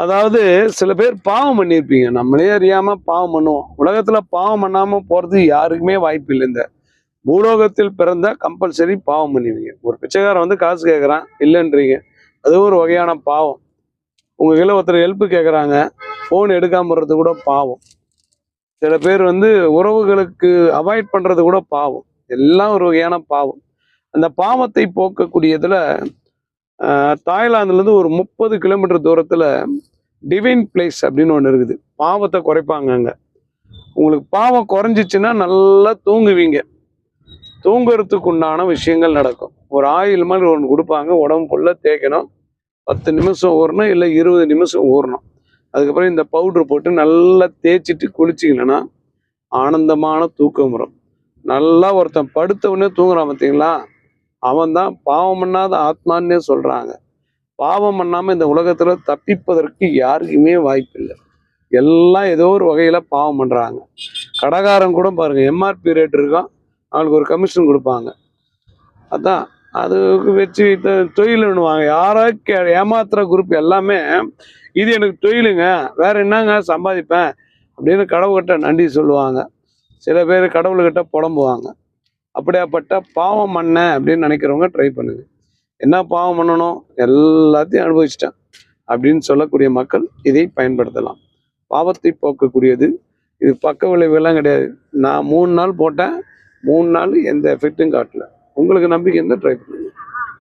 அதாவது சில பேர் பாவம் பண்ணியிருப்பீங்க. நம்மளே அறியாம பாவம் பண்ணுவோம். உலகத்துல பாவம் பண்ணாம போறது யாருக்குமே வாய்ப்பு இல்லை. இந்த பூலோகத்தில் பிறந்தா கம்பல்சரி பாவம் பண்ணுவீங்க. ஒரு பிச்சைக்காரன் வந்து காசு கேட்குறான், இல்லைன்றீங்க. அது ஒரு வகையான பாவம். உங்க கையில ஒருத்தர் ஹெல்ப் கேட்குறாங்க, ஃபோன் எடுக்காம போறது கூட பாவம். சில பேர் வந்து உறவுகளுக்கு அவாய்ட் பண்றது கூட பாவம். எல்லாம் ஒரு வகையான பாவம். அந்த பாவத்தை போக்கக்கூடியதுல தாய்லாந்துலேருந்து ஒரு 30 கிலோமீட்டர் தூரத்துல டிவைன் பிளேஸ் அப்படின்னு ஒன்று இருக்குது. பாவத்தை குறைப்பாங்க அங்க. உங்களுக்கு பாவம் குறைஞ்சிச்சுன்னா நல்லா தூங்குவீங்க. தூங்குறதுக்கு உண்டான விஷயங்கள் நடக்கும். ஒரு ஆயில் மாதிரி ஒன்று கொடுப்பாங்க, உடம்பு ஃபுல்லாக தேய்க்கணும். 10 நிமிஷம் ஊறணும், இல்லை 20 நிமிஷம் ஊறணும். அதுக்கப்புறம் இந்த பவுட்ரு போட்டு நல்லா தேய்ச்சிட்டு குளிச்சிங்கன்னா ஆனந்தமான தூக்கம் வரும். நல்லா ஒருத்தன் படுத்த உடனே தூங்குறான் பார்த்தீங்களா, அவன் தான் பாவம் பண்ணாத ஆத்மான்னே சொல்கிறாங்க. பாவம் பண்ணாமல் இந்த உலகத்தில் தப்பிப்பதற்கு யாருக்குமே வாய்ப்பு இல்லை. எல்லாம் ஏதோ ஒரு வகையில் பாவம் பண்ணுறாங்க. கடைக்காரன் கூட பாருங்கள், எம்ஆர்பி ரேட் இருக்கும், அவங்களுக்கு ஒரு கமிஷன் கொடுப்பாங்க. அதான் அதுக்கு வச்சு தொழிலுன்னுவாங்க. யாராவது ஏமாத்துற குரூப் எல்லாமே இது எனக்கு தொழிலுங்க, வேற என்னங்க சம்பாதிப்பேன் அப்படின்னு கடவுள்கிட்ட நன்றி சொல்லுவாங்க. சில பேர் கடவுள்கிட்ட புலம்புவாங்க. அப்படியாப்பட்ட பாவம் பண்ண அப்படின்னு நினைக்கிறவங்க ட்ரை பண்ணுங்க. என்ன பாவம் பண்ணணும், எல்லாத்தையும் அனுபவிச்சிட்டேன் அப்படின்னு சொல்லக்கூடிய மக்கள் இதை பயன்படுத்தலாம். பாவத்தை போக்கக்கூடியது இது. பக்க விளைவுகள்லாம் கிடையாது. நான் 3 நாள் போட்டேன், 3 நாள் எந்த எஃபெக்டும் காட்டல. உங்களுக்கு நம்பிக்கை இருந்தால் ட்ரை பண்ணுங்க.